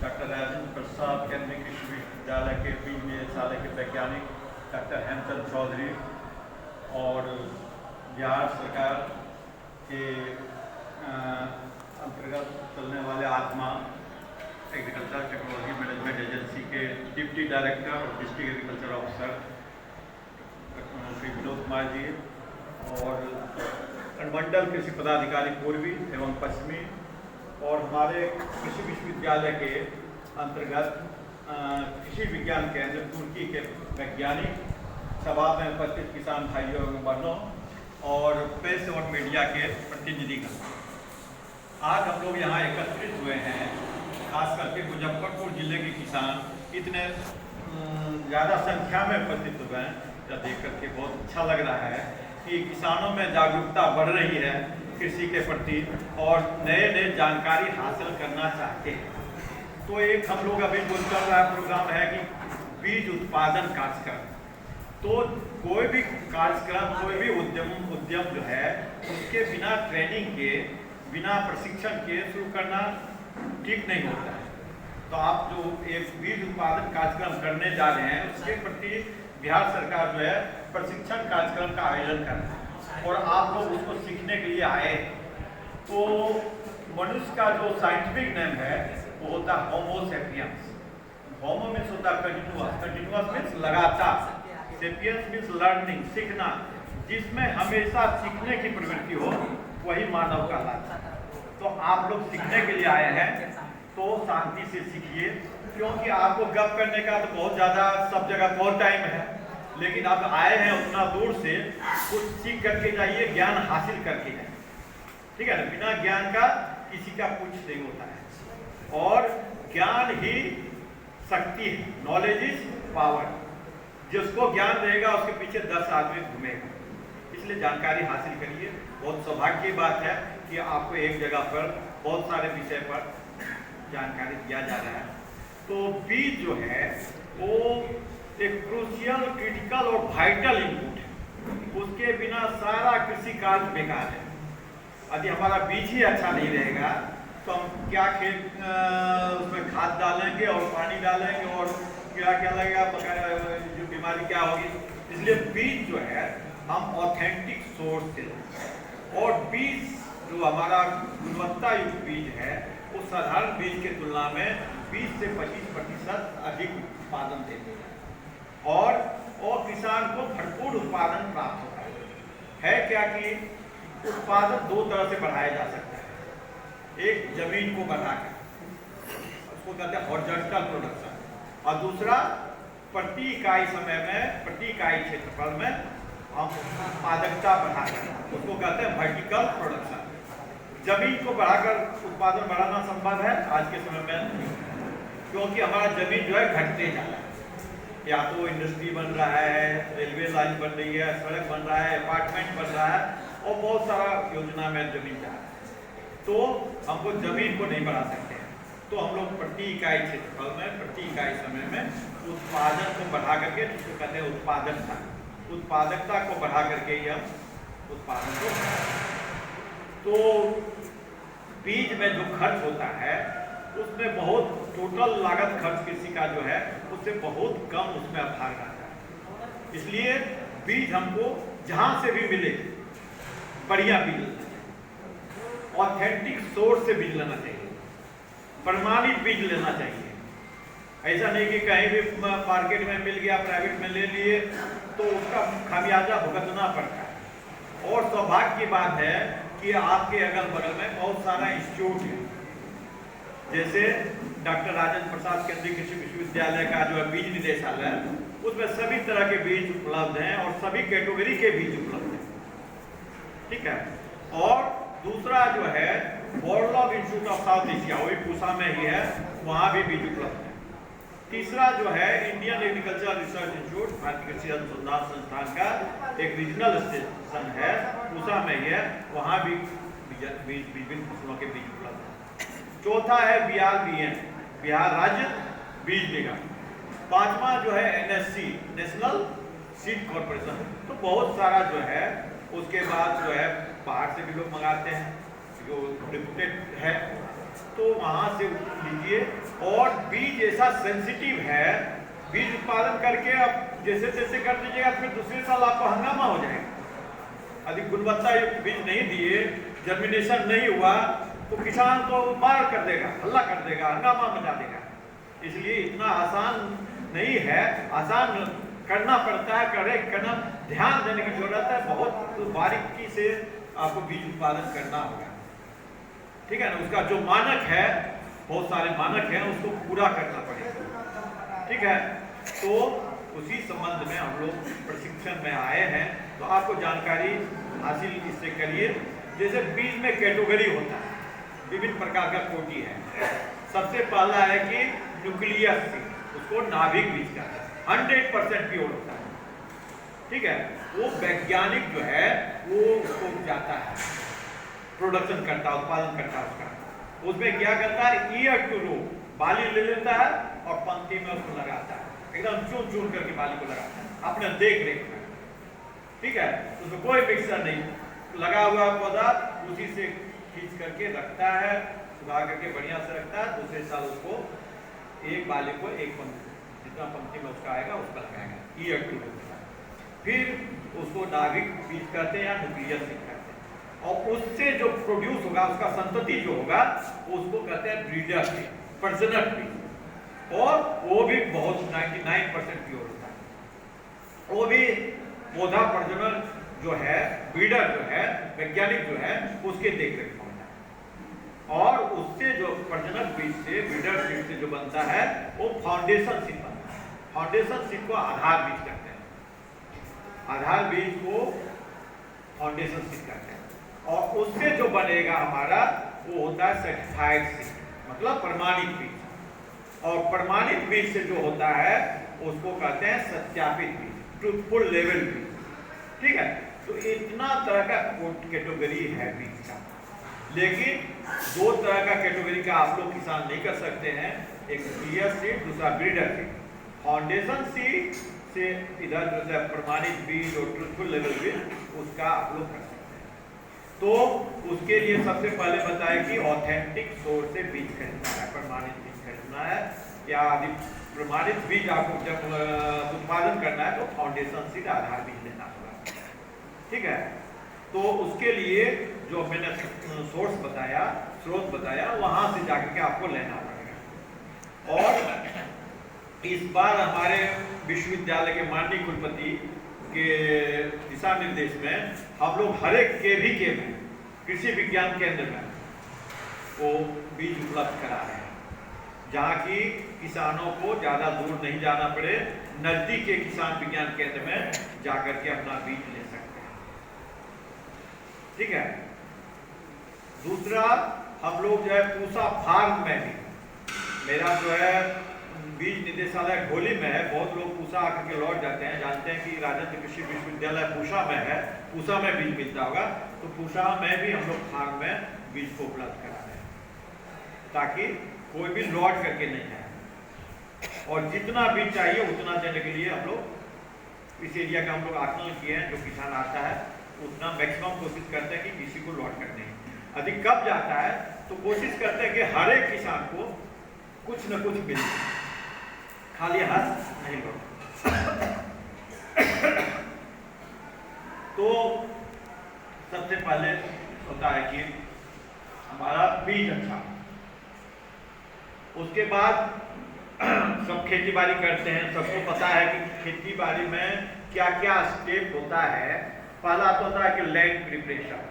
Doctor Rajendra Prasad केंद्रीय कृषि विश्वविद्यालय के बीज निदेशालय के वैज्ञानिक डॉक्टर हेमचंद चौधरी और बिहार सरकार के अंतर्गत चलने वाले ATMA agriculture technology management agency के डिप्टी डायरेक्टर और district agriculture officer Shri Vinod Kumar ji और अनुमंडल कृषि पदाधिकारी पूर्वी एवं पश्चिमी और हमारे कृषि विश्वविद्यालय के अंतर्गत कृषि विज्ञान केंद्र तुर्की के वैज्ञानिक, सभा में उपस्थित किसान भाइयों एवं बहनों और प्रेस और मीडिया के प्रतिनिधिगण, आज हम लोग यहाँ एकत्रित हुए हैं। खास करके मुजफ्फरपुर जिले के किसान इतने ज़्यादा संख्या में उपस्थित हुए हैं, यह देख करके बहुत अच्छा लग रहा है कि किसानों में जागरूकता बढ़ रही है कृषि के प्रति और नए नए जानकारी हासिल करना चाहते हैं। तो एक हम लोग अभी जो चल रहा प्रोग्राम है कि बीज उत्पादन कार्यक्रम। तो कोई भी कार्यक्रम, कोई भी उद्यम जो है उसके बिना ट्रेनिंग के, बिना प्रशिक्षण के शुरू करना ठीक नहीं होता है। तो आप जो एक बीज उत्पादन कार्यक्रम करने जा रहे हैं उसके प्रति बिहार सरकार जो है प्रशिक्षण कार्यक्रम का आयोजन कर रहा है और आप लोग उसको सीखने के लिए आए। तो मनुष्य का जो साइंटिफिक नेम है वो होता है होमो सेपियंस। होमो मीन्स होता है कंटिन्यूअस, कंटिन्यूअस मीन्स लगातार, सेपियंस मीन्स लर्निंग, सीखना। जिसमें हमेशा सीखने की प्रवृत्ति हो वही मानव कहलाता है। तो आप लोग सीखने के लिए आए हैं तो शांति से सीखिए, क्योंकि आपको गप करने का तो बहुत ज़्यादा सब जगह बहुत टाइम है, लेकिन आप आए हैं उतना दूर से, कुछ सीख करके जाइए, ज्ञान हासिल करके जाइए। ठीक है ना, बिना ज्ञान का किसी का कुछ नहीं होता है और ज्ञान ही शक्ति है। Knowledge is power. जिसको ज्ञान रहेगा उसके पीछे 10 आदमी घूमेगा। इसलिए जानकारी हासिल करिए। बहुत सौभाग्य की बात है कि आपको एक जगह पर बहुत सारे विषय पर जानकारी दिया जा रहा है। तो बीज जो है वो एक क्रूशियल, क्रिटिकल और वाइटल इनपुट है। उसके बिना सारा कृषि कार्य बेकार है। यदि हमारा बीज ही अच्छा नहीं रहेगा तो हम क्या खेत उसमें खाद डालेंगे और पानी डालेंगे और क्या क्या लगेगा, जो बीमारी क्या होगी। इसलिए बीज जो है हम ऑथेंटिक सोर्स से, और बीज जो हमारा गुणवत्ता युक्त बीज है वो साधारण बीज की तुलना में 20 से 25% अधिक उत्पादन देते हैं और किसान को भरपूर उत्पादन प्राप्त होता है। क्या कि उत्पादन दो तरह से बढ़ाया जा सकता है। एक जमीन को बढ़ाकर, उसको कहते हैं हॉरिजॉन्टल प्रोडक्शन, और दूसरा प्रति इकाई समय में, प्रति इकाई क्षेत्रफल में हम उत्पादकता बढ़ाकर, उसको कहते हैं वर्टिकल प्रोडक्शन। जमीन को बढ़ाकर उत्पादन बढ़ाना संभव है आज के समय में, क्योंकि हमारा जमीन जो है घटते जा रहा है। या तो इंडस्ट्री बन रहा है, रेलवे लाइन बन रही है, सड़क बन रहा है, अपार्टमेंट बन रहा है और बहुत सारा योजना में जमीन जा रहा है। तो हमको जमीन को नहीं बढ़ा सकते हैं। तो हम लोग प्रति इकाई क्षेत्रफल में, प्रति इकाई समय में उत्पादन को बढ़ा करके, जिसको कहते हैं उत्पादकता, उत्पादकता को बढ़ा करके ही हम उत्पादन को। तो बीज में जो खर्च होता है उसमें बहुत, टोटल लागत खर्च कृषि का जो है उससे बहुत कम उसमें भाग आता है। इसलिए बीज हमको जहाँ से भी मिले बढ़िया बीज लेना चाहिए, ऑथेंटिक सोर्स से बीज लेना चाहिए, प्रमाणित बीज लेना चाहिए। ऐसा नहीं कि कहीं भी मार्केट में मिल गया, प्राइवेट में ले लिए तो उसका खामियाजा भुगतना पड़ता है। और सौभाग्य की बात है कि आपके अगल बगल में बहुत सारा इंस्टीट्यूट है, जैसे डॉक्टर राजेंद्र प्रसाद केंद्रीय कृषि विश्वविद्यालय का जो है बीज निदेशालय, उसमें सभी तरह के बीज उपलब्ध हैं और सभी कैटेगरी के बीज उपलब्ध हैं। ठीक है। और दूसरा जो है वॉर्डलॉग इंस्टीट्यूट ऑफ साउथ एशिया, वही पूसा में ही है, वहाँ भी बीज उपलब्ध है। तीसरा जो है इंडियन एग्रीकल्चर रिसर्च इंस्टीट्यूट, भारतीय कृषि अनुसंधान संस्थान का एक रीजनल स्टेशन है, पूसा में ही है, वहाँ भी विभिन्न फसलों के बीज उपलब्ध है। चौथा है BRBN, बिहार राज्य बीज निगम। पांचवा जो है NSC, नेशनल सीड कॉर्पोरेशन। तो बहुत सारा जो है, उसके बाद जो है बाहर से भी लोग मंगाते हैं जो रिप्यूटेड है। तो वहां से लीजिए। और बीज ऐसा सेंसिटिव है, बीज उत्पादन करके अब जैसे तैसे कर दीजिएगा, फिर दूसरे साल आपको हंगामा हो जाएगा। यदि गुणवत्ता युक्त बीज नहीं दिए, जर्मिनेशन नहीं हुआ, तो किसान तो मार कर देगा, हल्ला कर देगा, हंगामा मचा देगा। इसलिए इतना आसान नहीं है, आसान करना पड़ता है, करना ध्यान देने की जरूरत है, बहुत बारीकी से आपको बीज उत्पादन करना होगा, ठीक है ना। उसका जो मानक है, बहुत सारे मानक हैं, उसको पूरा करना पड़ेगा, ठीक है। तो उसी संबंध में हम लोग प्रशिक्षण में आए हैं, तो आपको जानकारी हासिल इससे करिए। जैसे बीज में कैटेगरी होता है, विभिन्न प्रकार का कोटि है। सबसे पहला है कि न्यूक्लियस सीड, उसको नाभिक बीज कहते हैं, 100% प्योर होता है, ठीक है। वो वैज्ञानिक जो है वो उसको जाता है, प्रोडक्शन करता है, उत्पादन करता है उसका। उसमें क्या करता है, ईयर टू रो बाली ले लेता है और पंक्ति में उसको लगाता है, एकदम चुन चुन करके बाली को लगाता है अपने देख रेख में, ठीक है। उसमें कोई मिक्सर नहीं, लगा हुआ पौधा उसी से खींच करके रखता है, सुखा करके बढ़िया से रखता है। दूसरे साल उसको एक बाली को एक पंक्ति, जितना पंक्ति में उसका आएगा उसका लगाएगा, ईयर टू रो। फिर उसको नाभिक बीज कहते हैं या न्यूक्लियस सीड कहते हैं। और उससे जो प्रोड्यूस होगा, उसका संतति जो होगा, उसको कहते हैं ब्रीडर सीड, प्रजनक बीज। और वो भी बहुत 99% प्योर होता है। वो भी पौधा प्रजनन जो है, ब्रीडर जो है, वैज्ञानिक जो है, उसके देख रेख में होता है। और उससे जो प्रजनक बीज से, ब्रीडर सीड से जो बनता है, वो फाउंडेशन सीड बनता है। फाउंडेशन सीड को आधार बीज कहते हैं, आधार बीज को फाउंडेशन सीड कहते हैं। और उससे जो बनेगा हमारा, वो होता है सर्टिफाइड सीड, मतलब प्रमाणित बीज। और प्रमाणित बीज से जो होता है, उसको कहते हैं सत्यापित बीज, ट्रूथफुल लेवल बीज, ठीक है। तो इतना तरह का कैटेगरी है बीज का। लेकिन दो तरह का कैटेगरी का आप लोग किसान नहीं कर सकते हैं, एक न्यूक्लियस सीड, दूसरा ब्रीडर सीड। फाउंडेशन सीड से इधर जो है प्रमाणित बीज और ट्रूथफुल लेवल बीज, उसका आप लोग कर सकते हैं। तो उसके लिए सबसे पहले बताया कि ऑथेंटिक सोर्स से बीज खरीदना है, प्रमाणित बीज खरीदना है। या यदि प्रमाणित बीज आपको जब उत्पादन करना है, तो फाउंडेशन सीड, आधार बीज लेना होगा, ठीक है। तो उसके लिए जो मैंने सोर्स बताया, स्रोत बताया, वहां से जाकर के आपको लेना पड़ेगा। और इस बार हमारे विश्वविद्यालय के माननीय कुलपति के दिशा निर्देश में हम लोग हर एक के में कृषि विज्ञान केंद्र में वो बीज उपलब्ध करा रहे हैं, जहाँ की किसानों को ज़्यादा दूर नहीं जाना पड़े, नजदीक के किसान विज्ञान केंद्र में जाकर के अपना बीज ले सकते हैं, ठीक है। दूसरा, हम लोग जो है पूसा फार्म में भी, मेरा जो है बीज निदेशालय ढोली में है, बहुत लोग पूसा आकर के लौट जाते हैं, जानते हैं कि राजस्थान कृषि विश्वविद्यालय पूसा में है, पूसा में बीज मिलता होगा। तो पूसा में भी हम लोग फार्म में बीज को उपलब्ध करा रहे हैं, ताकि कोई भी लौट करके नहीं जाए। और जितना बीज चाहिए उतना देने के लिए हम लोग इस एरिया का हम लोग आकलन किए हैं, जो किसान आता है उतना मैक्सिमम कोशिश करते हैं कि किसी को लौट कर नहीं। यदि कब जाता है तो कोशिश करते हैं कि हर एक किसान को कुछ न कुछ मिले, खाली हाथ नहीं लौटे। तो सबसे पहले होता है कि हमारा बीज अच्छा, उसके बाद सब खेती बाड़ी करते हैं, सबको पता है कि खेती बाड़ी में क्या क्या स्टेप होता है। पहला तो होता है कि लैंड प्रिपरेशन,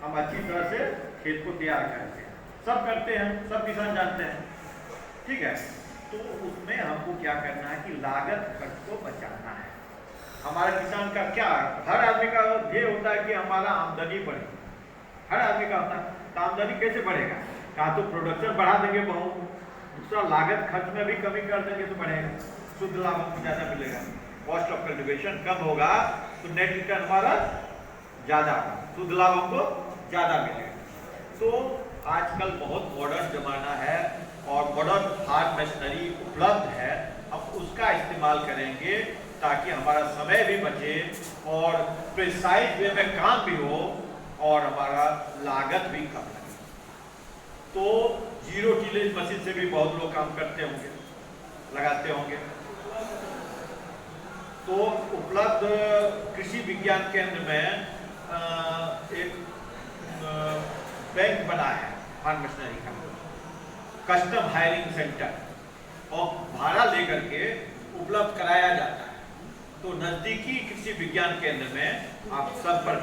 हम अच्छी तरह से खेत को तैयार करते हैं, सब करते हैं, सब किसान जानते हैं, ठीक है। तो उसमें हमको क्या करना है कि लागत खर्च को बचाना है। हमारे किसान का क्या, हर आदमी का ध्येय होता है कि हमारा आमदनी बढ़े, हर आदमी का होता है। तो आमदनी कैसे बढ़ेगा, कहा तो प्रोडक्शन बढ़ा देंगे बहुत, दूसरा लागत खर्च में भी कमी कर देंगे तो बढ़ेगा, शुद्ध लाभ हमको ज़्यादा मिलेगा, कॉस्ट ऑफ कल्टिवेशन कम होगा तो नेट रिटर्न हमारा ज़्यादा, शुद्ध लाभ हमको ज़्यादा मिलेगा। तो आजकल बहुत मॉडर्न जमाना है और मॉडर्न फार्म मशीनरी उपलब्ध है, हम उसका इस्तेमाल करेंगे ताकि हमारा समय भी बचे और प्रिसाइज वे में काम भी हो और हमारा लागत भी कम लगे। तो जीरो टिलेज मशीन से भी बहुत लोग काम करते होंगे, लगाते होंगे। तो उपलब्ध कृषि विज्ञान केंद्र में एक बैंक बना है फार्म मशीनरी का, कस्टम हायरिंग सेंटर, और भाड़ा लेकर के उपलब्ध कराया जाता है। तो नजदीकी कृषि विज्ञान केंद्र में आप संपर्क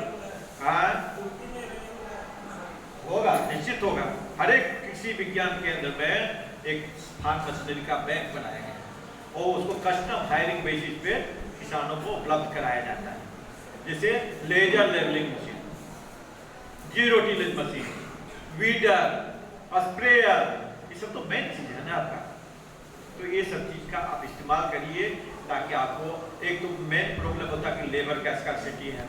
होगा, निश्चित होगा। हर एक कृषि विज्ञान केंद्र में एक फार्म मशीनरी का बैंक बनाया गया और उसको कस्टम हायरिंग बेसिस पे किसानों को उपलब्ध कराया जाता है। जैसे laser levelling machine, zero tillage machine, weeder, sprayer, ये सब तो मेन चीज है ना आपका। तो ये सब चीज का आप इस्तेमाल करिए, ताकि आपको, एक तो मेन प्रॉब्लम होता है कि लेबर का स्कार्सिटी है,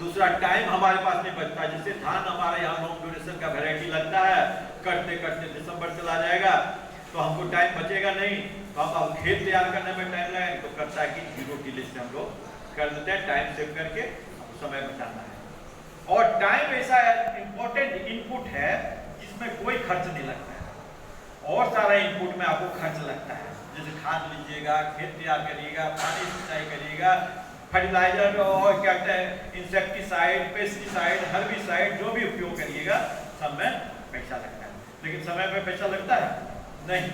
दूसरा टाइम हमारे पास नहीं बचता। जैसे धान हमारे यहाँ लॉन्ग ड्यूरेशन का वैरायटी लगता है, करते करते दिसंबर चला जाएगा तो हमको टाइम बचेगा नहीं, तो हम अब खेत तैयार करने में टाइम लगेगा। तो करता है कि जीरो टिलेज से हम लोग कर देते हैं, टाइम सेव करके समय बचाना है। और टाइम ऐसा इंपॉर्टेंट इनपुट है जिसमें कोई खर्च नहीं लगता है, और सारा इनपुट में आपको खर्च लगता है। जैसे खाद लीजिएगा, खेत तैयार करिएगा, पानी सिंचाई करिएगा, फर्टिलाइजर और क्या कहते हैं, इंसेक्टिसाइड, पेस्टिसाइड, हर्बिसाइड, जो भी उपयोग करिएगा सब में पैसा लगता है। लेकिन समय में पैसा लगता है नहीं।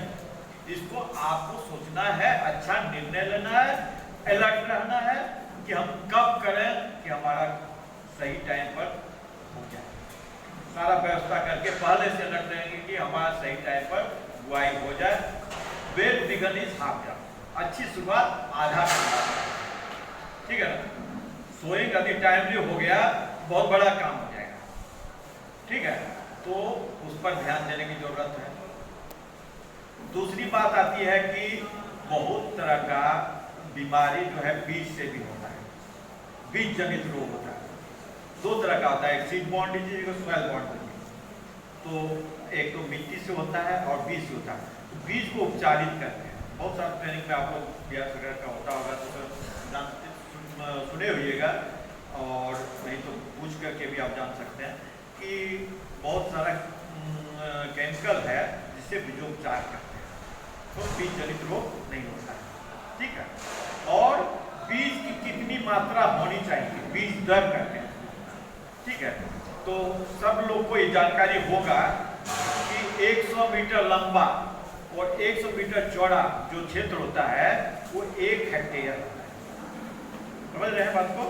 इसको आपको सोचना है, अच्छा निर्णय लेना है, अलर्ट रहना है कि हम कब करें कि हमारा सही टाइम पर हो जाए। सारा व्यवस्था करके पहले से अलर्ट रहेंगे कि हमारा सही टाइम पर बुआई हो जाए। Well begun is half job, अच्छी शुरुआत आधा घंटा, ठीक है ना। सोइंग यदि टाइमली हो गया बहुत बड़ा काम हो जाएगा, ठीक है। तो उस पर ध्यान देने की जरूरत है। दूसरी बात आती है कि बहुत तरह का बीमारी जो है बीज से भी होता है, बीज जनित रोग होता है। दो तरह का होता है, एक सीड बॉर्न डिजीज, एक सॉइल बॉर्न डिजीज। तो एक तो मिट्टी से होता है और बीज से होता है। तो बीज को उपचारित करते हैं, बहुत सारे ट्रेनिंग में आप लोग ब्यास वगैरह का होता होगा तो सुने हुएगा, और नहीं तो पूछ करके भी आप जान सकते हैं कि बहुत सारा केमिकल है जिससे बीजोपचार करते हैं, तो बीज जनित रोग नहीं होता है, ठीक है। और बीज की कितनी मात्रा होनी चाहिए, बीज दर करते हैं, ठीक है। तो सब लोग को ये जानकारी होगा कि 100 मीटर लंबा और 100 मीटर चौड़ा जो क्षेत्र होता है वो 1 हेक्टेयर होता है। समझ रहे हैं बात को?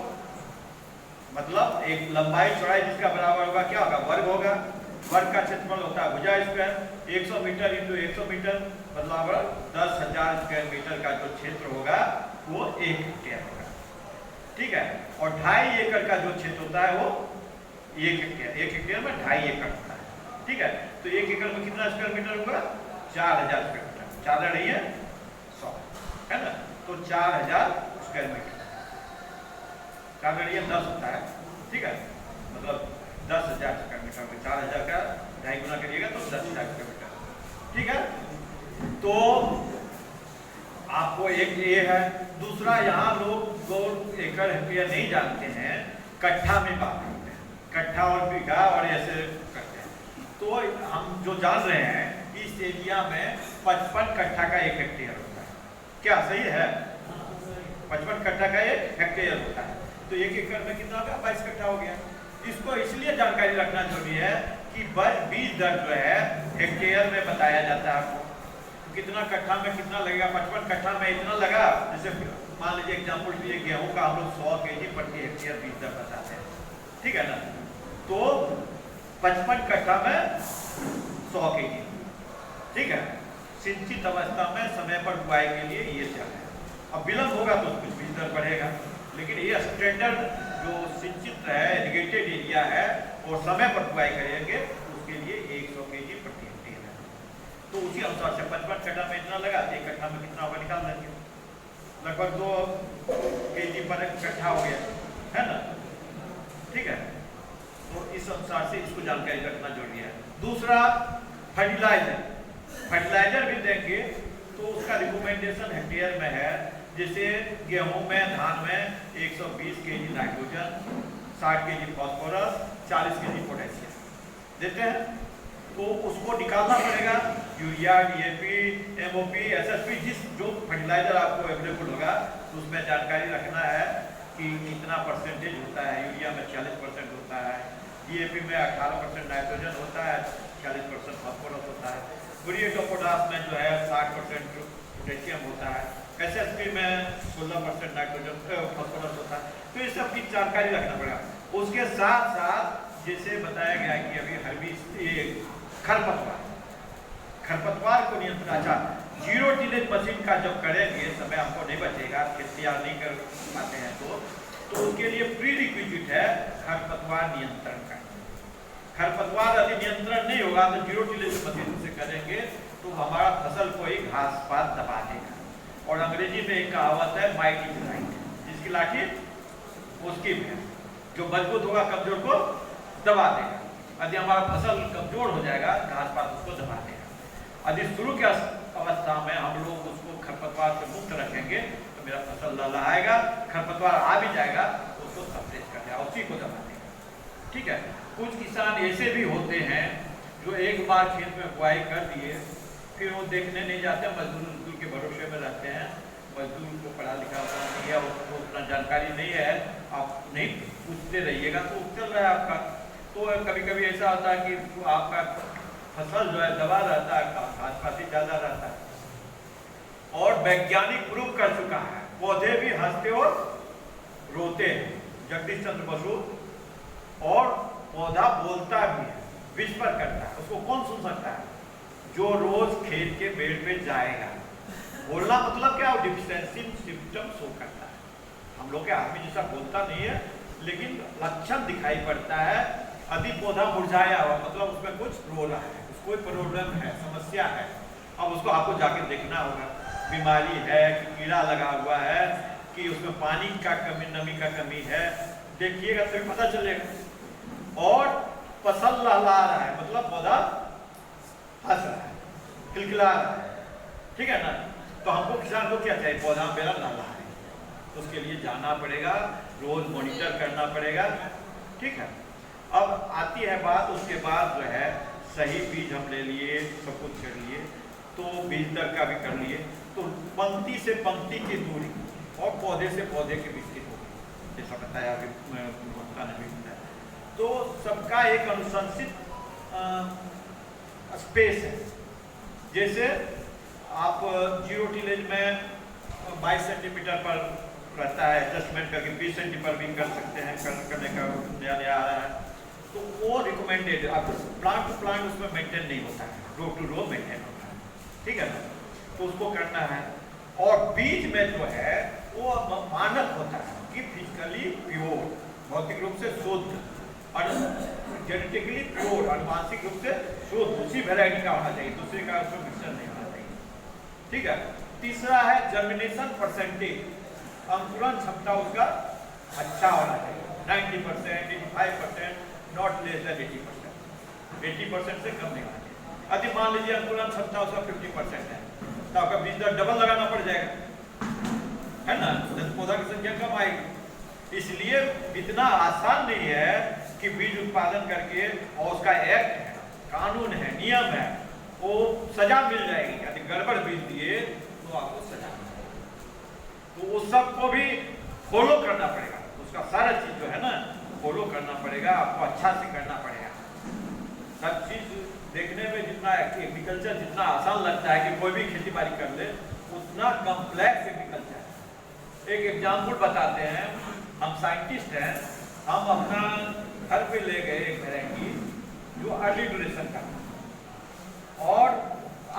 मतलब एक लंबाई चौड़ाई जिसका बराबर होगा क्या होगा, वर्ग होगा। वर्ग का क्षेत्रफल होता है भुजा स्क्वायर। 100 मीटर इंटू 100 मीटर मतलब 10,000 स्क्वायर मीटर का जो क्षेत्र होगा वो 1 हेक्टेयर होगा, ठीक है। और 2.5 एकड़ का जो क्षेत्र होता है वो 1 हेक्टेयर, 1 हेक्टेयर में 2.5 एकड़ होता है, ठीक है। तो 1 एकड़ में कितना स्क्वायर मीटर होगा, 4,000 स्क्वायर मीटर। 4 नहीं है 100 है ना, तो 4,000 स्क्वायर मीटर। 4 10 होता है, ठीक है। मतलब 10,000 स्क्वायर मीटर में 4,000 का 2.5 गुना करिएगा तो 10,000 स्क्वायर मीटर, ठीक है। तो आपको एक ये है। दूसरा, यहाँ लोग 2 एकड़ हेक्टेयर नहीं जानते हैं, कट्ठा में बात करते हैं, कट्ठा और बीघा और ऐसे करते हैं। तो हम जो जान रहे हैं इस एरिया में 55 कट्ठा का 1 हेक्टेयर होता है। क्या सही है? 55 कट्ठा का 1 हेक्टेयर होता है। तो 1 एकड़ में कितना हो गया, 22 कट्ठा हो गया। इसको इसलिए जानकारी रखना जरूरी है कि बीज दर जो है हेक्टेयर में बताया जाता है आपको। तो कितना कट्ठा में कितना लगेगा, 55 कट्ठा में इतना लगा। जैसे मान लीजिए एग्जाम्पल लिए गेहूं का हम लोग 100 kg प्रति हेक्टेयर बीज दर बताते हैं, ठीक है ना। तो 55 कट्ठा में 100 kg, ठीक है। सिंचित अवस्था में समय पर बुआई के लिए ये चल है। अब विलंब होगा तो कुछ बीज दर बढ़ेगा, लेकिन ये स्टैंडर्ड जो सिंचित है, इरिगेटेड एरिया है और समय पर बुआई करेंगे उसके लिए 100 kg प्रति हेक्टेयर है। तो उसी अनुसार से 55 कट्ठा में इतना लगा, 1 कट्ठा में कितना होगा निकाल लेंगे, लगभग 2 kg पर कट्ठा हो गया, है ना, ठीक है। तो इस अनुसार से इसको जानकारी रखना जरूरी है। दूसरा, फर्टिलाइजर भी देंगे तो उसका रिकमेंडेशन हेक्टेयर में है। जैसे गेहूं में, धान में 120 kg nitrogen, 60 kg phosphorus, 40 kg potassium देते हैं। तो उसको निकालना पड़ेगा। यूरिया, DAP, MOP, SSP, जो फर्टिलाइजर आपको अवेलेबल होगा तो उसमें जानकारी रखना है कि कितना परसेंटेज होता है। यूरिया में 40% होता है, DAP में 18% नाइट्रोजन होता है, 40% फास्फोरस होता है, म्यूरेट ऑफ पोटाश में जो है 60% पोटेशियम होता है, SSP में 16% नाइट्रोजन फास्फोरस होता है। तो ये सब की जानकारी रखना पड़ेगा। उसके साथ साथ जैसे बताया गया कि अभी खरपतवार को नियंत्रण, अच्छा, जीरो टिलेज मशीन का जब करेंगे, समय हमको नहीं बचेगा, खेती नहीं कर पाते हैं तो उसके लिए प्री रिक्विजिट है खरपतवार नियंत्रण का। खरपतवार यदि नियंत्रण नहीं होगा तो जीरो टिलेज मशीन से करेंगे तो हमारा फसल को ही घास पात दबा देगा। और अंग्रेजी में एक कहावत है, माइट इज राइट, जिसकी लाठी उसकी भैंस, जो मजबूत होगा कमजोर को दबा देगा। यदि हमारा फसल कमजोर हो जाएगा, घास पात उसको दबा देगा। यदि शुरू के अवस्था में हम लोग उसको खरपतवार से मुक्त रखेंगे तो मेरा फसल लहलहाएगा, खरपतवार आ भी जाएगा तो उसको सप्रेस कर देगा, उसी को दबा देगा। ठीक है। कुछ किसान ऐसे भी होते हैं जो एक बार खेत में बुआई कर दिए, फिर वो देखने नहीं जाते, मजदूर के भरोसे में रहते हैं। मजदूर को पढ़ा लिखा होता नहीं है, उसको उतना जानकारी नहीं है, आप नहीं पूछते रहिएगा तो चल रहा है आपका। तो कभी कभी ऐसा होता है कि आपका फसल जो है दबा रहता है, घास पाती ज़्यादा रहता है। और वैज्ञानिक प्रूव कर चुका है, पौधे भी हंसते और रोते हैं, जगदीश चंद्र बसु। और पौधा बोलता भी है, विस्पर करता है। उसको कौन सुन सकता है? जो रोज खेत के पेड़ पे जाएगा। बोलना मतलब क्या? डिफिशिएंसी सिम्टम शो करता है। हम लोग के आदमी जैसा बोलता नहीं है, लेकिन लक्षण दिखाई पड़ता है। यदि पौधा मुरझाया हुआ मतलब उसमें कुछ रो रहा है, कोई प्रॉब्लम है, समस्या है। अब उसको आपको जाके देखना होगा, बीमारी है कि कीड़ा लगा हुआ है कि उसमें पानी का कमी, नमी का कमी है, देखिएगा तभी पता चलेगा। और फसल लहला रहा है मतलब पौधा हंस रहा है, खिलखिला रहा है, ठीक है ना। तो हमको किसान को क्या चाहिए? पौधा मेरा लहला है, तो उसके लिए जाना पड़ेगा, रोज मॉनिटर करना पड़ेगा, ठीक है। अब आती है बात, उसके बाद जो है सही बीज हम ले लिए, सब कुछ कर लिए, तो बीज दर का भी कर लिए, तो पंक्ति से पंक्ति की दूरी और पौधे से पौधे के बीच की दूरी, जैसा बताया अभी ने भी बताया, तो सबका एक अनुशंसित स्पेस है। जैसे आप जीरो टिलेज में 22 सेंटीमीटर पर रहता है, एडजस्टमेंट करके 20 सेंटीमीटर पर भी कर सकते हैं, करने का नया आ रहा है, तो वो रिकमेंडेड। अब प्लांट टू प्लांट उसमें मेंटेन नहीं होता है, रो टू रो मेंटेन होता है, ठीक है ना। तो उसको करना है। और बीज में जो है वो मानक होता है कि फिजिकली प्योर, भौतिक रूप से शुद्ध, और जेनेटिकली प्योर, आनुवांशिक रूप से शुद्ध, उसी वैरायटी का होना चाहिए, दूसरे का उसमें मिक्सचर नहीं होना चाहिए, ठीक है। तीसरा है जर्मिनेशन परसेंटेज, अंकुरण क्षमता उसका अच्छा होना चाहिए, 90%, 85%, नॉट लेस देन 80%, 80% से कम नहीं होना चाहिए। यदि मान लीजिए अंकुरण क्षमता उसका 50% है तो आपका बीज दर डबल लगाना पड़ जाएगा, है ना, पौधा की संख्या कम आएगी। इसलिए इतना आसान नहीं है कि बीज उत्पादन करके, और उसका एक्ट है, कानून है, नियम है, वो सजा मिल जाएगी। यदि गड़बड़ बीज दिए तो आपको सजा मिलेगी, तो उस सबको भी फॉलो करना पड़ेगा, उसका सारा चीज जो है ना फॉलो करना पड़ेगा, आपको अच्छा से करना पड़ेगा। सब चीज देखने में जितना एग्रीकल्चर जितना आसान लगता है कि कोई भी खेती बाड़ी कर ले, उतना कॉम्प्लेक्स एग्रीकल्चर है। एक एग्जाम्पल बताते हैं, हम साइंटिस्ट हैं, हम अपना घर पे ले गए एक वैरायटी जो अर्ली ड्यूरेशन का, और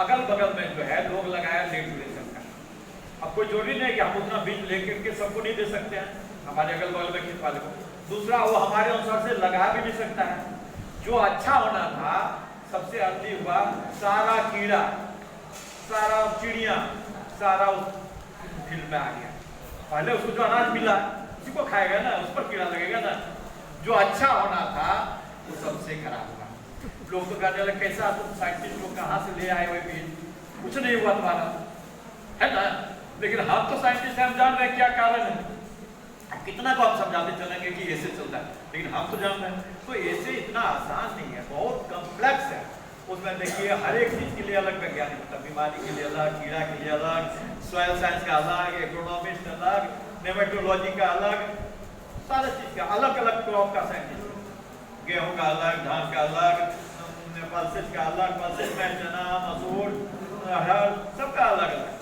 अगल बगल में जो है लोग लगाया लेट ड्यूरेशन का। अब कोई जरूरी नहीं कि हम उतना बीज लेकर के सबको नहीं दे सकते हैं, हमारे अगल बगल में खेत वाले को। दूसरा, वो हमारे अनुसार से लगा भी नहीं सकता है। जो अच्छा होना था सबसे अर्ली हुआ, सारा कीड़ा, सारा चिड़िया, सारा उस फील्ड में आ गया। पहले उसको जो अनाज मिला उसी को खाएगा ना, उस पर कीड़ा लगेगा ना। जो अच्छा होना था वो सबसे खराब हुआ। लोग तो कहने लगे कैसा तुम साइंटिस्ट लोग कहाँ से ले आए हुए बीज, कुछ नहीं हुआ तुम्हारा, है ना। लेकिन हम तो साइंटिस्ट हैं, हम जान रहे हैं क्या कारण है। कितना को आप समझाते चलेंगे कि ऐसे चलता है, लेकिन हम तो जान रहे हैं। तो ऐसे इतना आसान नहीं है, बहुत कॉम्प्लेक्स है। उसमें देखिए हर एक चीज़ के लिए अलग वैज्ञानिक, मतलब बीमारी के लिए अलग, कीड़ा के लिए अलग, सॉइल साइंस का अलग, एग्रोनॉमिस्ट अलग, नेमेटोलॉजी का अलग, सारा चीज़ का अलग अलग क्रॉप का साइंटिस्ट, गेहूँ का अलग, धान का अलग, पल्सेस का अलग, पल्सेस में चना, मसूर, अरहर, सबका अलग अलग,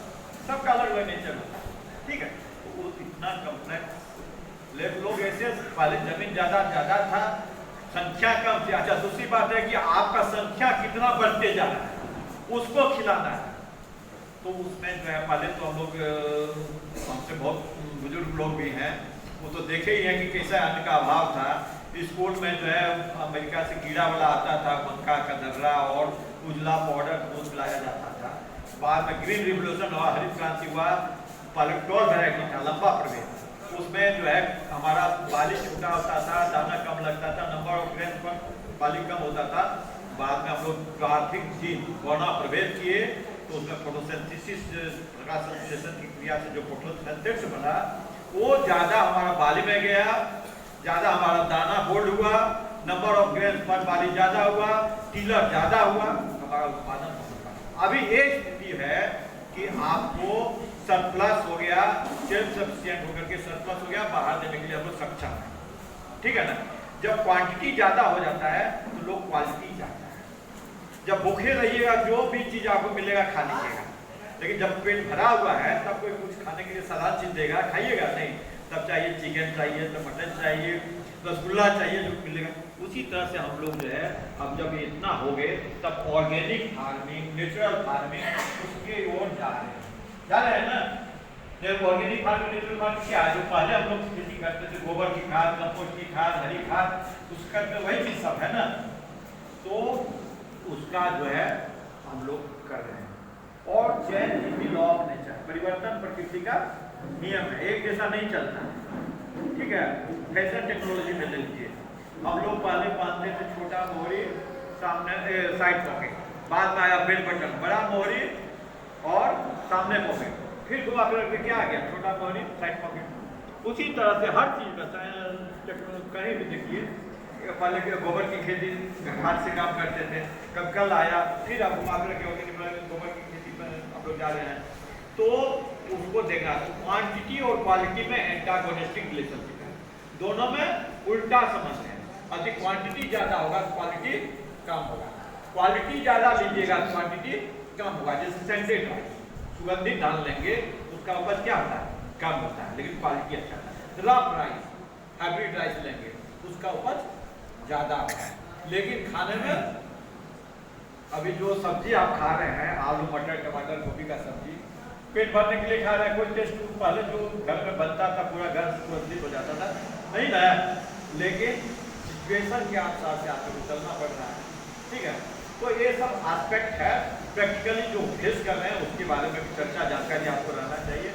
सबका अलग अलग नेचर होता है, ठीक है। तो वो इतना कम्प्लेक्स, लोग ऐसे पहले जमीन ज़्यादा था, संख्या कम थी। अच्छा, दूसरी बात है कि आपका संख्या कितना बढ़ते जा रहा है, उसको खिलाना है। तो उसमें जो है पहले तो हम लोग, हमसे बहुत बुजुर्ग लोग भी हैं, वो तो देखे ही हैं कि कैसा अन्न का अभाव था। स्कूल में जो है अमेरिका से कीड़ा वाला आता था, मक्का का दर्रा और उजला पाउडर दूध पिलाया जाता था। बाद में ग्रीन रिवोल्यूशन हुआ, हरित क्रांति हुआ, पॉलिक्टोल वैरायटी था, लंबा प्रभेद, उसमें जो है हमारा बाली छोटा होता था, दाना कम लगता था, नंबर ऑफ ग्रेन पर बाली कम होता था। बाद में हम लोग कार्थिक जीन वर्णा प्रभेद किए, तो उसमें फोटोसिंथेसिस, प्रकाश संश्लेषण की क्रिया से जो फोटोसिंथेसिस बना, वो ज़्यादा हमारा बाली में गया, ज़्यादा हमारा दाना बोल्ड हुआ, नंबर ऑफ ग्रेन पर बाली ज़्यादा हुआ, टीलर ज़्यादा हुआ, हमारा उत्पादन होगा। अभी एक स्थिति है कि आपको सरप्लस हो गया, सेल्फ सफिशिएंट होकर के सरप्लस हो गया, बाहर देने के लिए हम लोग सक्षम है, ठीक है ना। जब क्वांटिटी ज़्यादा हो जाता है तो लोग क्वालिटी चाहता है। जब भूखे रहिएगा, जो भी चीज़ आपको मिलेगा खा लीजिएगा, लेकिन जब पेट भरा हुआ है तब कोई कुछ खाने के लिए सादा चीज़ देगा, खाइएगा नहीं। तब चाहिए चिकन चाहिए, तो मटन चाहिए, रसगुल्ला चाहिए, जो मिलेगा। उसी तरह से हम लोग जो है, अब जब इतना हो गए तब ऑर्गेनिक फार्मिंग, नेचुरल फार्मिंग, उसके ओर जा रहे हैं ना। जब ऑर्गेनिक फार्मिंग, नेचुरल फार्मिंग क्या है, जो पहले हम लोग खेती करते थे, गोबर की खाद, कंपोस्ट की खाद, हरी खाद, उसका तो वही चीज सब है ना। तो उसका जो है हम लोग कर रहे हैं। और change in the law of nature, परिवर्तन प्रकृति का नियम है, एक जैसा नहीं चलता, ठीक है। फैशन टेक्नोलॉजी में ले लीजिए, हम लोग पहले बांधते थे छोटा मोहरी, सामने साइड पॉकेट, बाद में आया बेल बटन, बड़ा मोहरी और सामने पॉकेट, फिर घुमा फिर क्या आ गया, छोटा मोहरी साइड पॉकेट। उसी तरह से हर चीज में टेक्नोलॉजी कहीं भी देखिए, पहले के गोबर की खेती हाथ से काम करते थे, कब कल आया, फिर अब घुमा फिर के गोबर की खेती पर हम लोग जा रहे हैं। तो उसको देखना, तो क्वांटिटी और क्वालिटी में एंटागोनिस्टिक रिलेशनशिप है, दोनों में उल्टा संबंध है। अधिक क्वांटिटी ज्यादा होगा, क्वालिटी कम होगा, क्वालिटी ज्यादा लीजिएगा, क्वांटिटी कम होगा। जैसे सेंटेड राइस, सुगंधित धान लेंगे, उसका उपज क्या होता है, कम होता है, लेकिन क्वालिटी अच्छा होता है। रफ राइस, हाइब्रिड राइस लेंगे, उसका उपज ज्यादा होता है, लेकिन खाने में अभी जो सब्जी आप खा रहे हैं, आलू मटर टमाटर गोभी का सब्जी, पेट भरने के लिए खा रहे हैं, कोई टेस्ट पहले जो घर में बनता था पूरा घर सुगंधित हो जाता था, नहीं ना, लेकिन सिचुएशन के अनुसार से आपको चलना पड़ रहा है, ठीक है। तो ये सब एस्पेक्ट है, प्रैक्टिकली जो फेस कर रहे हैं उसके बारे में भी चर्चा जानकारी आपको रहना चाहिए।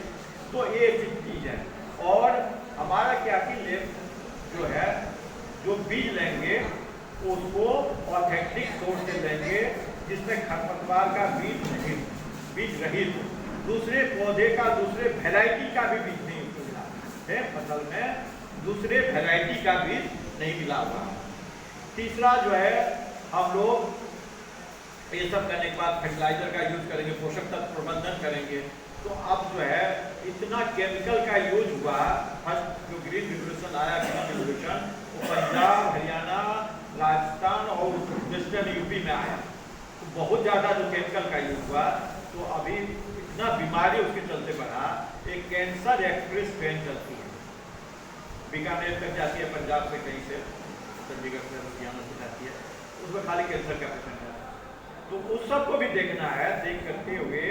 तो ये एक चीज है। और हमारा क्या कि जो है, जो बीज लेंगे उसको ऑथेंटिक सोर्स से लेंगे, जिसमें खरपतवार का बीज रहित, दूसरे पौधे का, दूसरे वैरायटी का भी बीज नहीं मिला है, फसल में दूसरे वैरायटी का बीज नहीं मिला हुआ। तीसरा जो है, हम लोग ये सब करने के बाद फर्टिलाइजर का यूज करेंगे, पोषक तत्व प्रबंधन करेंगे। तो अब जो है इतना केमिकल का यूज हुआ, फर्स्ट जो ग्रीन रिवोल्यूशन आया, ग्रीन रिवोल्यूशन, वो पंजाब, हरियाणा, राजस्थान और वेस्टर्न यूपी में आया, तो बहुत ज़्यादा जो केमिकल का यूज हुआ, तो अभी इतना बीमारी उसके चलते बढ़ा। एक कैंसर एक्सप्रेस ट्रेन चलती है, बीकानेर तक जाती है, पंजाब से कहीं से, चंडीगढ़ से, लुधियाना से जाती है, उसमें खाली कैंसर का पेशेंट है। तो उस सब को भी देखना है, देख करते हुए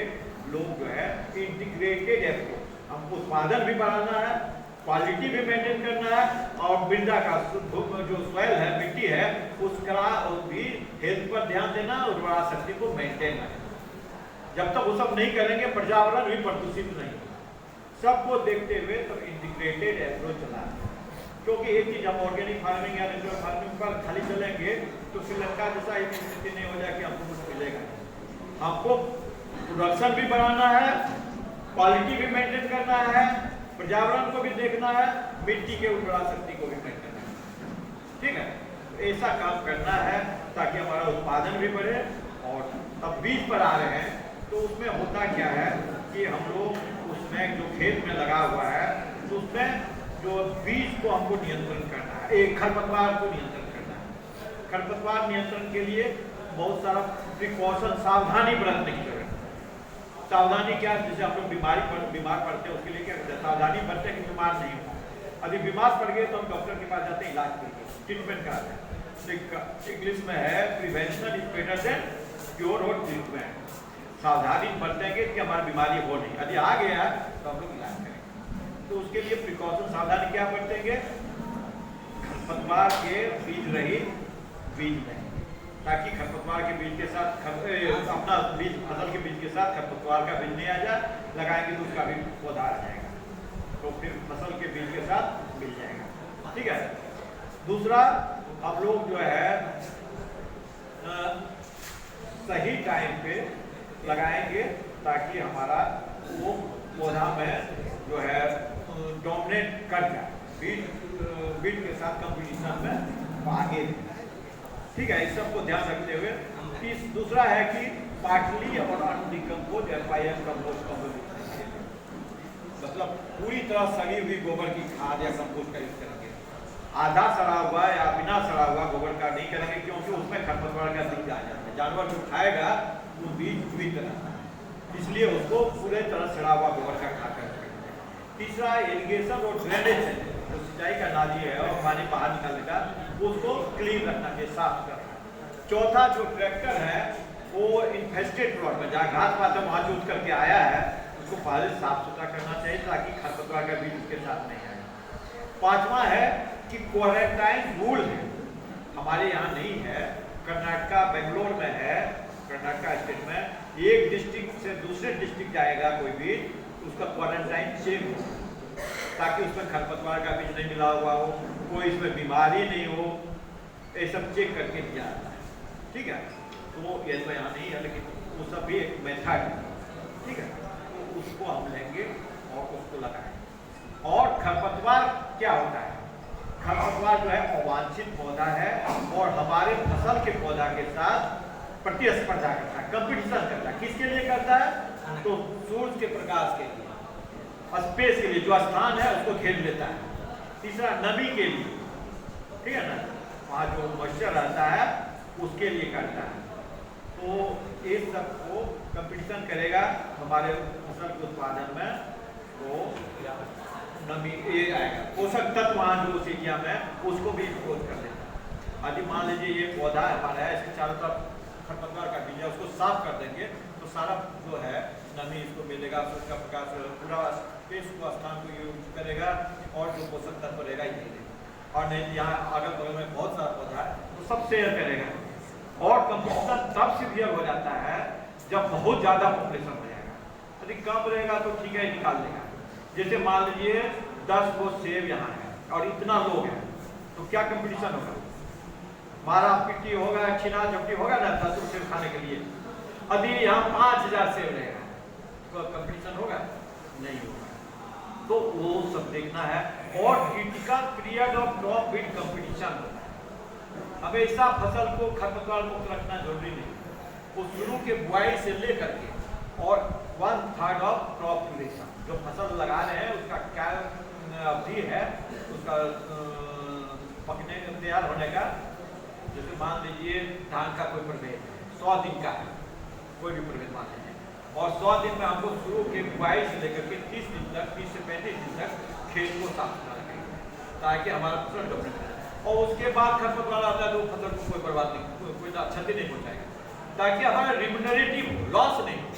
लोग जो है इंटीग्रेटेड अप्रोच, हमको उत्पादन भी बढ़ाना है, क्वालिटी भी मेंटेन करना है, और मृदा का जो सॉइल है, मिट्टी है, उसका भी हेल्थ पर ध्यान देना, उर्वरा शक्ति को मेंटेन रखना। जब तक वो सब नहीं करेंगे, पर्यावरण भी प्रदूषित नहीं होगा। सबको देखते हुए तो इंटीग्रेटेड अप्रोच चलाना, क्योंकि एक चीज, हम ऑर्गेनिक फार्मिंग या नेचुरल फार्मिंग पर खाली चलेंगे तो श्रीलंका जैसा एक स्थिति नहीं हो जाए कि हमको कुछ मिलेगा। हमको प्रोडक्शन भी बढ़ाना है, क्वालिटी भी मेंटेन करना है, पर्यावरण को भी देखना है, मिट्टी के उर्वरा शक्ति को भी मेंटेन करना है, ठीक है। तो ऐसा काम करना है ताकि हमारा उत्पादन भी बढ़े, और अब बीज पर आ रहे हैं, तो उसमें होता क्या है कि हम लोग उसमें जो खेत में लगा हुआ है, तो उसमें जो बीज को हमको नियंत्रण करना है, एक खरपतवार को नियंत्रण करना है। खरपतवार नियंत्रण के लिए बहुत सारा प्रिकॉशन, सावधानी बरतने की जरूरत है। सावधानी क्या है? जैसे हम लोग बीमार पड़ते हैं, उसके लिए क्या करते हैं? सावधानी बरते कि बीमार नहीं हो। अभी बीमार पड़ गए तो हम डॉक्टर के पास जाते हैं, इलाज करके ट्रीटमेंट कराते हैं। इंग्लिश में है prevention is better than cure और ट्रीटमेंट। सावधानी बरतेंगे कि हमारी बीमारी हो नहीं, यदि आ गया तो हम लोग इलाज करेंगे। तो उसके लिए प्रिकॉशन, सावधानी क्या बरतेंगे? खरपतवार के बीज रहित बीज नहीं, ताकि खरपतवार के बीज के साथ अपना बीज, फसल के बीज के साथ खरपतवार का बीज नहीं आ जाए। लगाएंगे तो उसका भी पौधा आ जाएगा, तो फिर फसल के बीज के साथ मिल जाएगा। ठीक है। दूसरा, हम लोग जो है सही टाइम पे लगाएंगे ताकि हमारा वो पौधा में जो है डोमिनेट कर जाए, बीज के साथ कंपटीशन में आगे। ठीक है, इस सब को ध्यान रखते हुए दूसरा है कि पार्टली और अनडिकम्पोज FIM कंपोस्ट कंपोजिशन, मतलब पूरी तरह सड़ी हुई गोबर की खाद या कंपोस्ट का यूज करेंगे। आधा सड़ा हुआ या बिना सड़ा हुआ गोबर का नहीं करेंगे, क्योंकि उसमें खरपतवार का बीज आ जाता है। जानवर जो खाएगा वो बीज जीवित रहता है, इसलिए उसको पूरे तरह सड़ा हुआ गोबर का खाकर रखेंगे। तीसरा, इरिगेशन और ड्रेनेज है, जो सिंचाई का नाली है और पानी बाहर निकालने का, उसको क्लीन रखना चाहिए, साफ करना। चौथा, जो ट्रैक्टर है वो इन्फेस्टेड प्लॉट में जहाँ घास पात वहाँ जोत करके आया है, उसको पहले साफ सुथरा करना चाहिए ताकि खरपतवार का बीज उसके साथ नहीं आए। पांचवा है कि क्वारंटाइन रूल है, हमारे यहाँ नहीं है, कर्नाटका बेंगलोर में है, कर्नाटका स्टेट में एक डिस्ट्रिक्ट से दूसरे डिस्ट्रिक्ट जाएगा कोई भी, उसका क्वारंटाइन चेक हो, ताकि उसमें खरपतवार का बीज नहीं मिला हुआ हो, कोई इसमें बीमारी नहीं हो, ये सब चेक करके दिया जाता है। ठीक है, तो ये तो यहाँ नहीं है, लेकिन वो सब भी एक मेथड है। ठीक है, तो उसको हम लेंगे और उसको लगाएंगे। और खरपतवार क्या होता है? खरपतवार जो है अवांछित पौधा है और हमारे फसल के पौधा के साथ प्रतिस्पर्धा करता है, कंपटीशन करता है। किसके लिए करता है? तो सूरज के प्रकाश के लिए, स्पेस के लिए, जो स्थान है उसको घेर लेता है। तीसरा, नमी के लिए, ठीक है ना, वहाँ जो मॉइस्चर रहता है उसके लिए करता है। तो इस सब को कंपटीशन करेगा हमारे फसल के उत्पादन में, तो नमी ये आएगा। पोषक तत्व वहाँ जो उस एरिया में उसको भी एक्सपोज कर देता है। यदि मान लीजिए ये पौधा हमारा है, इसके चारों तरफ खरपतवार का बीज है, उसको साफ कर देंगे तो सारा जो है नमी इसको मिलेगा, सूरज का प्रकाश पूरा स्पेस को, स्थान को यूज करेगा और जो पोषक तत्व रहेगा ये मिलेगा। और नहीं यहाँ अगल बगल में बहुत सारा पौधा है तो सब शेयर करेगा। और कंपटीशन तब सीवियर हो जाता है जब बहुत ज़्यादा पॉपुलेशन हो जाएगा। यदि कम रहेगा तो ठीक है, निकाल देगा। जैसे मान लीजिए 10 गो सेब यहाँ है और इतना लोग हैं, तो क्या कंपटीशन होगा? मारा पिट्टी होगा, छीना झपटी होगा ना 10 सेब खाने के लिए। यदि यहाँ 5000 सेब रहेगा तो कंपटीशन होगा? नहीं होगा। तो वो सब देखना है। और critical period of crop with competition होता है। हमेशा फसल को खरपतवार मुक्त रखना जरूरी नहीं, वो शुरू के बुआई से लेकर के और 1/3 ऑफ क्रॉप ड्यूरेशन, जो फसल लगा रहे हैं उसका क्या अवधि है, उसका पकने तैयार होने का। जैसे मान लीजिए धान का कोई प्रभेद 100 दिन का है, कोई भी प्रभेद मान लीजिए, और 100 दिन में हमको शुरू के बुआई से लेकर के 30 दिन तक, 30 से 35 दिन तक खेत को साफ सुथरा रखेंगे ताकि हमारा फसल डेवलप करे। और उसके बाद खरपतवार आता है तो फसल को कोई बर्बाद नहीं, कोई क्षति नहीं पहुँचाएगा, ताकि हमारा रिम्यूनरेटिव लॉस नहीं हो।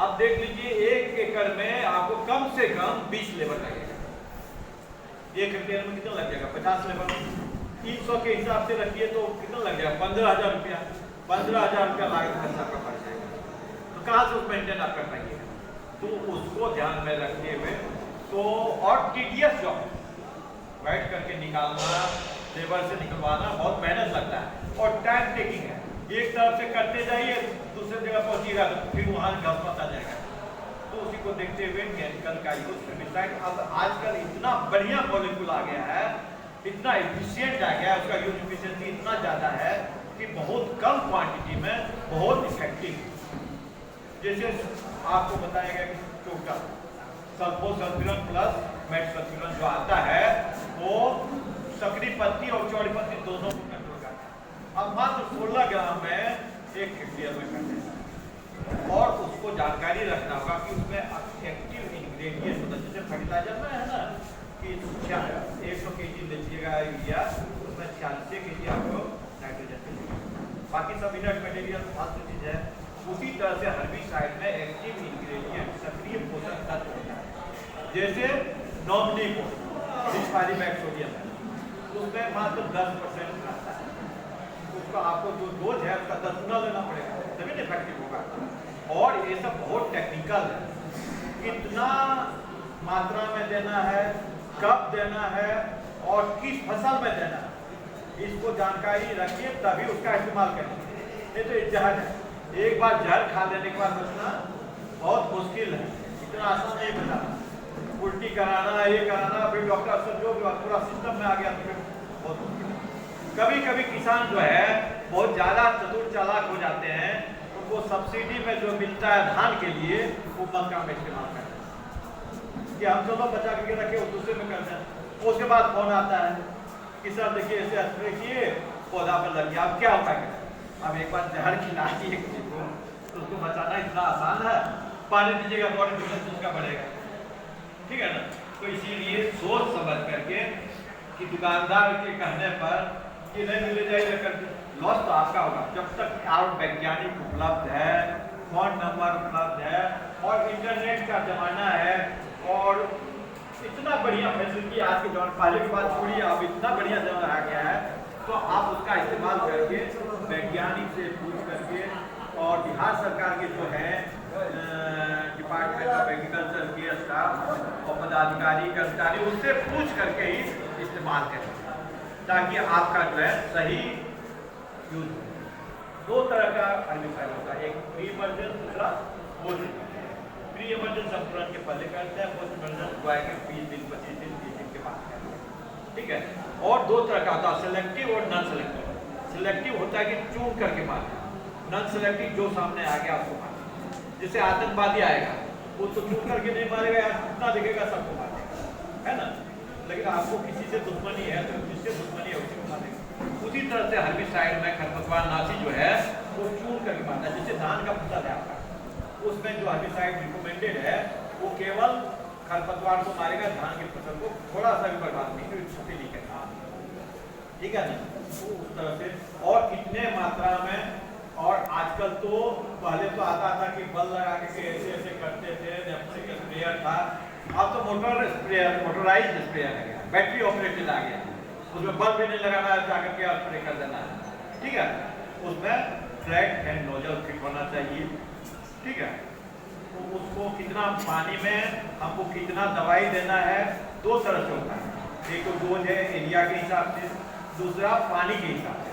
आप देख लीजिए 1 एकड़ में आपको कम से कम 20 लेबर लगेगा। 1 हेक्टेयर में कितना लग जाएगा? 50 लेबर। 300 के हिसाब से रखिए तो कितना लग जाएगा? 15,000 रुपया। 15,000 रुपया लागत खर्चा का पड़ जाएगा, तो कहाँ से उस मेंटेन आप कर पाइएगा? तो उसको ध्यान में रखते हुए तो, और टीडीएस जॉब बैठ करके निकालना, लेबर से निकलवाना बहुत मेहनत लगता है और टाइम टेकिंग है। एक तरफ से करते जाइए, दूसरे जगह पहुंचिएगा तो फिर वहाँ घास आ जाएगा। तो उसी को देखते हुए केमिकल का यूज हेर्बिसाइड अब आजकल इतना बढ़िया मॉलिक्यूल आ गया है, इतना एफिशिएंट आ गया है, उसका यूज एफिशिएंसी इतना ज़्यादा है कि बहुत कम क्वांटिटी में बहुत इफेक्टिव। जैसे आपको बताया गया कि टोटल सल्फोसल्फिरन प्लस मेटसल्फिरन जो आता है वो सकरी पत्ती और चौड़ी पत्ती दोनों को कंट्रोल करता है। अब मात्र 16 ग्राम में 1 हेक्टेयर में करते हैं और उसको जानकारी रखना होगा कि उसमें एक्टिव इंग्रेडिएंट होता है। जैसे फर्टिलाइजर में है ना कि 100 kg लीजिएगा यूरिया, उसमें 46 kg आपको नाइट्रोजन मिलेगा, बाकी सब इनर्ट मटेरियल फालतू चीज है। उसी तरह से हर्बिसाइड में एक्टिव इंग्रेडिएंट सक्रिय पोषक तत्व होता है। जैसे नॉमनीपोल सोडियम है, उसमें मात्र 10% आता है, उसको आपको जो डोज है उसका 10 गुना लेना पड़ेगा तभी इफेक्टिव होगा। और ये सब बहुत टेक्निकल है, कितना मात्रा में देना है, कब देना है और किस फसल में देना है, इसको जानकारी रखिए तभी उसका इस्तेमाल करें। नहीं तो जहर है, एक बार जहर खा लेने के बाद बचना बहुत मुश्किल है, इतना आसान नहीं बना। उल्टी कराना, ये कराना, फिर डॉक्टर सब जो पूरा सिस्टम में आ गया तो फिर बहुत मुश्किल है। कभी कभी किसान जो है बहुत ज़्यादा चतुर चालाक हो जाते हैं, उनको सब्सिडी में जो मिलता है धान के लिए वो मक्का में इस्तेमाल करते हैं कि हम चलो बचा करके रखे, वो दूसरे में करते हैं। उसके बाद फोन आता है कि सर देखिए ऐसे स्प्रे किए, पौधा पर लग गया, अब क्या उपाय करें। अब एक बार जहर खिला दिए किसी को तो उसको बचाना इतना आसान है, पानी दीजिएगा बॉडी फिटनेस उसका बढ़ेगा, ठीक है ना। तो इसीलिए सोच समझ करके कि दुकानदार के कहने पर कि नहीं मिले जाइए करके लॉस तो आपका होगा। जब तक आप वैज्ञानिक उपलब्ध है, फोन नंबर उपलब्ध है और इंटरनेट का जमाना है और इतना बढ़िया फैसिलिटी आज के जमाने, पहले की बात छोड़िए, अब इतना बढ़िया जमाना आ गया है, तो आप उसका इस्तेमाल करके वैज्ञानिक से पूछ करके और बिहार सरकार के जो है डिपार्टमेंट ऑफ एग्रीकल्चर के स्टाफ और पदाधिकारी कर्मचारी, उससे पूछ करके ही इस्तेमाल करें ताकि आपका जो है सही यूज हो। 2 तरह का हर्बिसाइड होता है, एक प्री इमर्जेंस, दूसरा पोस्ट इमर्जेंस। प्री इमर्जेंस हम तुरंत के पहले करते हैं, पोस्ट इमर्जेंस बुआई के 20 दिन 25 दिन 30 दिन के बाद करते हैं, ठीक है। और 2 तरह का होता है, सेलेक्टिव और नॉन सेलेक्टिव। सेलेक्टिव होता है कि चून करके मारना, नॉन सेलेक्टिव जो सामने आ गया उसको मारना। जैसे आतंकवादी आएगा वो तो चून करके नहीं मारेगा, कितना दिखेगा सबको मारेगा, है ना। लेकिन आपको किसी से दुश्मनी है तो जिससे दुश्मनी है उसी को मारेगा। उसी तरह से हर्बिसाइड में खरपतवार नाशी जो है वो चून करके मारना है। जैसे धान का फसल है आपका, उसमें जो हर्बिसाइड रिकमेंडेड है वो केवल खरपतवार को मारेगा, धान की फसल को थोड़ा सा भी बर्बाद नहीं करेगा, ठीक है ना। तो उस तरह से और कितने मात्रा में, और आजकल तो पहले तो आता था कि बल लगा के ऐसे ऐसे करते थे, नेपसिक स्प्रेयर था, अब तो मोटर स्प्रेयर, मोटराइज्ड स्प्रेयर आ गया, बैटरी ऑपरेटेड आ गया, उसमें बल्ब भी नहीं लगाना है, जाकर के स्प्रे कर देना है, ठीक है। उसमें ट्रैक एंड नोजल फिट होना चाहिए, ठीक है। तो उसको कितना पानी में हमको कितना दवाई देना है, 2 तरह से होता है। एक तो डोज है एरिया के हिसाब से, दूसरा पानी के हिसाब से।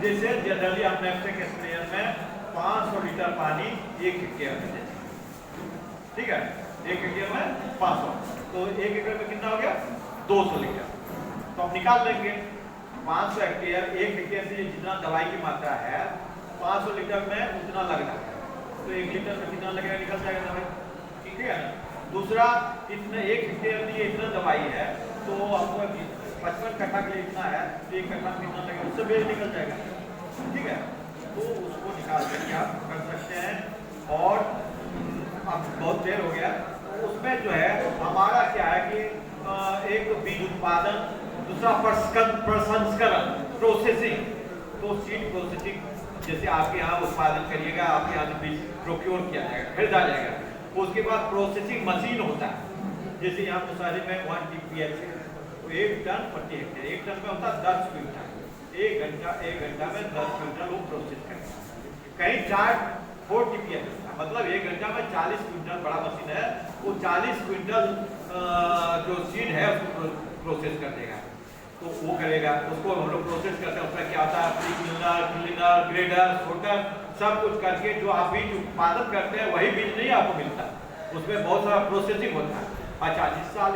जैसे जनरली हम नेपसेक स्प्रेयर में 500 लीटर पानी 1 हेक्टेयर में देते हैं, ठीक है। 1 हेक्टेयर में 500, तो 1 एकड़ में कितना हो गया 200 लीटर। तो हम निकाल लेंगे 500 हेक्टेयर, 1 हेक्टेयर से जितना दवाई की मात्रा है 500 लीटर में उतना लग रहा है, तो 1 लीटर में कितना लगेगा, निकल जाएगा दवाई, ठीक है ना। दूसरा, इतने 1 हेक्टेयर लिए इतना दवाई है तो आपको 55 कट्ठा के लिए इतना है, तो 1 कट्ठा कितना लगेगा, उससे बेल निकल जाएगा, ठीक है। तो उसको निकाल करके आप कर सकते हैं। और अब बहुत देर हो गया, उसमें जो है हमारा क्या है कि एक तो बीज उत्पादन, दूसरा प्रसंस्करण प्रोसेसिंग। तो सीड प्रोसेसिंग जैसे आपके यहाँ उत्पादन करिएगा, आपके यहाँ से बीज प्रोक्योर किया जाएगा, खरीदा जाएगा, उसके बाद प्रोसेसिंग मशीन होता है। जैसे यहाँ मुसारी में 1 TPH 1 टन प्रति हेक्टेयर, 1 टन में होता है 10 क्विंटल, 1 घंटा में 10 क्विंटल वो प्रोसेस करेगा। कहीं 4 TPH होता है, मतलब 1 घंटा में 40 क्विंटल, बड़ा मशीन है वो 40 क्विंटल जो सीड है उसको प्रोसेस कर देगा। तो वो करेगा, उसको हम लोग प्रोसेस करते हैं, उसमें क्या होता है क्लीनर, ग्रेडर, सोटर, सब कुछ करके जो आप बीज उत्पादन करते हैं वही बीज नहीं आपको मिलता, उसमें बहुत सारा प्रोसेसिंग होता है। अच्छा, इस साल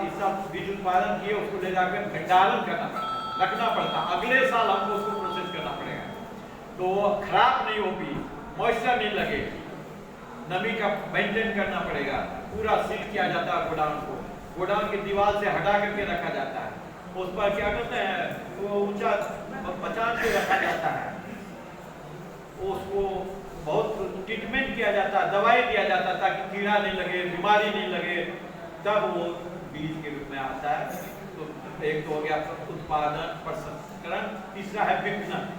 बीज उत्पादन किए, उसको ले जाकर भंडारण करना पड़ता है, रखना पड़ता है, अगले साल हमको उसको प्रोसेस करना पड़ेगा। तो खराब नहीं होगी, मॉइस्चर नहीं लगे, नमी का मेंटेन करना पड़ेगा। पूरा सील किया जाता है गोडाउन को, गोडाउन की दीवार से हटा करके रखा जाता है, उस पर क्या करते हैं वो ऊंचा मचान से रखा जाता है, उसको बहुत ट्रीटमेंट किया जाता है, दवाई दिया जाता है ताकि कीड़ा नहीं लगे, बीमारी नहीं लगे, तब वो बीज के रूप में आता है। तो एक तो हो गया उत्पादन प्रसंस्करण, तीसरा है विपणन।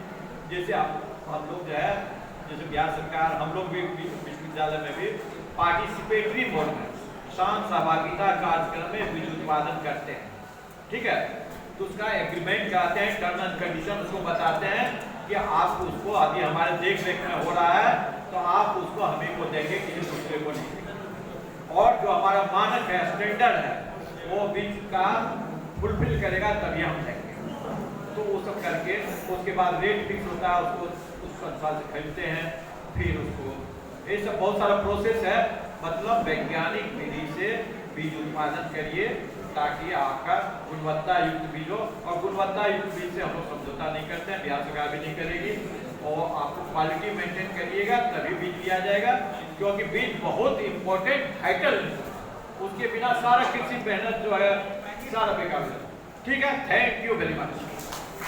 जैसे हम लोग जो है, जैसे बिहार सरकार, हम लोग भी विश्वविद्यालय में भी पार्टिसिपेटरी मोड में शांत सहभागिता कार्यक्रम में बीज उत्पादन करते हैं, ठीक है। तो उसका एग्रीमेंट कराते हैं, टर्म एंड कंडीशन उसको बताते हैं कि आप उसको अभी हमारे देख रेख में हो रहा है तो आप उसको हमें को देंगे कि दूसरे को नहीं। और जो हमारा मानक है, स्टैंडर्ड है, वो बीज का फुलफिल करेगा तभी हम देंगे। तो वो सब करके उसके बाद रेट फिक्स होता है, उसको उस अनुसार से खरीदते हैं, फिर उसको, ये सब बहुत सारा प्रोसेस है। मतलब वैज्ञानिक विधि से बीज उत्पादन करिए ताकि आपका गुणवत्ता युक्त बीज हो। और गुणवत्ता युक्त बीज से हम लोग समझौता नहीं करते हैं, बिहार सरकार भी नहीं करेगी। और आपको क्वालिटी मेंटेन करिएगा तभी बीज लिया जाएगा, क्योंकि बीज बहुत इंपॉर्टेंट वाइटल, उसके बिना सारा कृषि मेहनत जो है सारा बेकार है। ठीक है, थैंक यू वेरी मच।